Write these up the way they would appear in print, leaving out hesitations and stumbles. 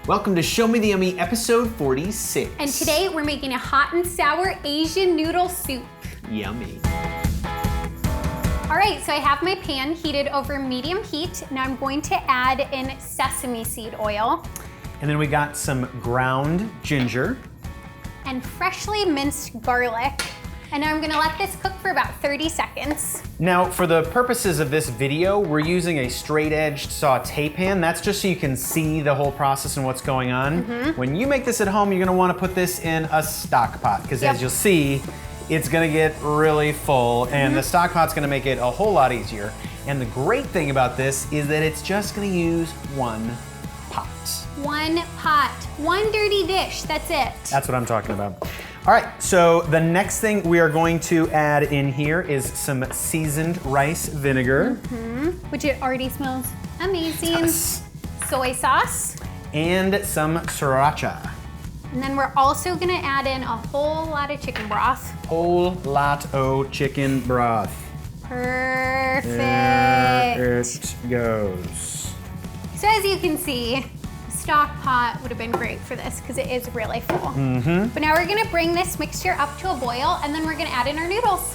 Welcome to Show Me the Yummy, episode 46. And today we're making a hot and sour Asian noodle soup. Yummy. All right, so I have my pan heated over medium heat. Now I'm going to add in sesame seed oil. And then we got some ground ginger. And freshly minced garlic. And now I'm gonna let this cook for about 30 seconds. Now, for the purposes of this video, we're using a straight-edged saute pan. That's just so you can see the whole process and what's going on. When you make this at home, you're gonna wanna put this in a stock pot, because as you'll see, it's gonna get really full, and the stock pot's gonna make it a whole lot easier. And the great thing about this is that it's just gonna use one pot. One pot, one dirty dish, that's it. That's what I'm talking about. All right, so the next thing we are going to add in here is some seasoned rice vinegar. Which it already smells amazing. Yes. Soy sauce. And some sriracha. And then we're also gonna add in a whole lot of chicken broth. Whole lot of chicken broth. Perfect. There it goes. So as you can see, stock pot would have been great for this because it is really full. But now we're gonna bring this mixture up to a boil and then we're gonna add in our noodles.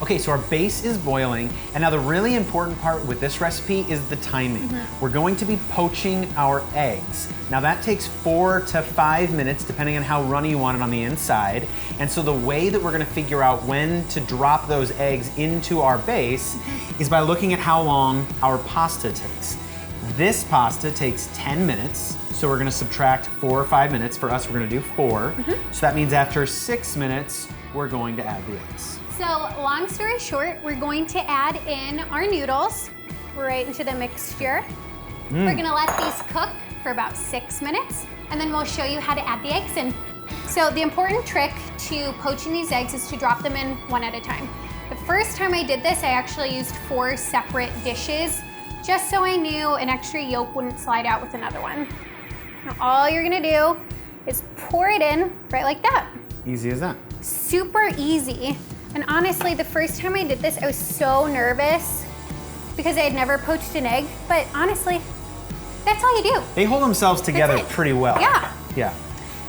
Okay, so our base is boiling, and now the really important part with this recipe is the timing. We're going to be poaching our eggs. Now that takes 4 to 5 minutes, depending on how runny you want it on the inside. And so the way that we're gonna figure out when to drop those eggs into our base is by looking at how long our pasta takes. This pasta takes 10 minutes, so we're gonna subtract 4 or 5 minutes. For us, we're gonna do 4. So that means after 6 minutes, we're going to add the eggs. So long story short, we're going to add in our noodles right into the mixture. We're gonna let these cook for about 6 minutes, and then we'll show you how to add the eggs in. So the important trick to poaching these eggs is to drop them in one at a time. The first time I did this, I actually used 4 separate dishes, just so I knew an extra yolk wouldn't slide out with another one. Now all you're gonna do is pour it in right like that. Easy as that. Super easy. And honestly, the first time I did this, I was so nervous because I had never poached an egg, but honestly, that's all you do. They hold themselves together pretty well. Yeah. Yeah.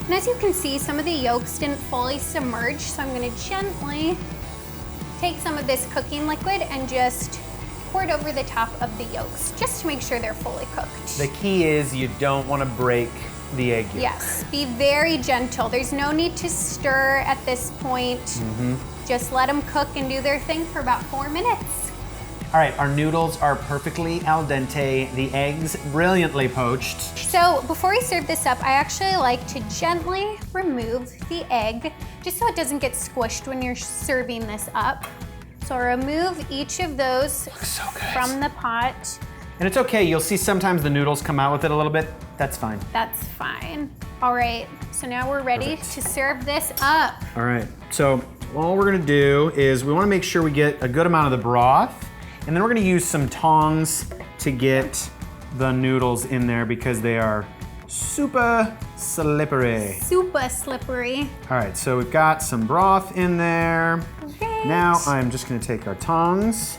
And as you can see, some of the yolks didn't fully submerge, so I'm gonna gently take some of this cooking liquid and just pour it over the top of the yolks, just to make sure they're fully cooked. The key is you don't want to break the egg yolk. Yes, be very gentle. There's no need to stir at this point. Just let them cook and do their thing for about 4 minutes. All right, our noodles are perfectly al dente, the eggs brilliantly poached. So before we serve this up, I actually like to gently remove the egg, just so it doesn't get squished when you're serving this up. So I'll remove each of those So good. from the pot. And it's okay, you'll see sometimes the noodles come out with it a little bit. That's fine. That's fine. All right, so now we're ready to serve this up. All right, so all we're gonna do is we wanna make sure we get a good amount of the broth, and then we're gonna use some tongs to get the noodles in there because they are super slippery. Super slippery. All right, so we've got some broth in there. Great. Now I'm just gonna take our tongs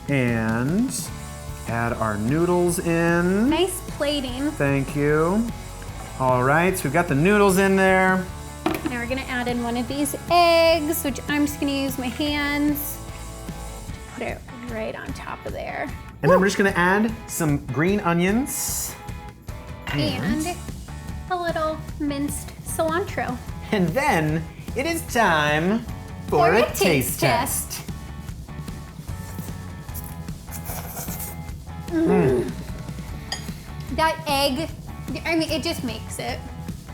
and add our noodles in. Nice plating. Thank you. All right, so we've got the noodles in there. Now we're gonna add in one of these eggs, which I'm just gonna use my hands. Put it right on top of there. And then we're just gonna add some green onions. And a little minced cilantro. And then it is time for a taste test. That egg, I mean, it just makes it.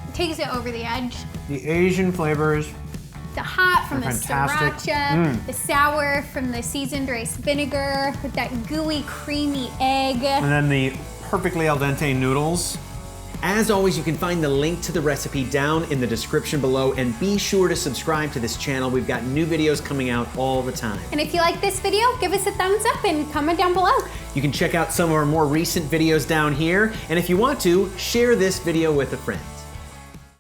It takes it over the edge. The Asian flavors. The hot from the Fantastic. sriracha, the sour from the seasoned rice vinegar, with that gooey, creamy egg. And then the perfectly al dente noodles. As always, you can find the link to the recipe down in the description below, and be sure to subscribe to this channel. We've got new videos coming out all the time. And if you like this video, give us a thumbs up and comment down below. You can check out some of our more recent videos down here, and if you want to, share this video with a friend.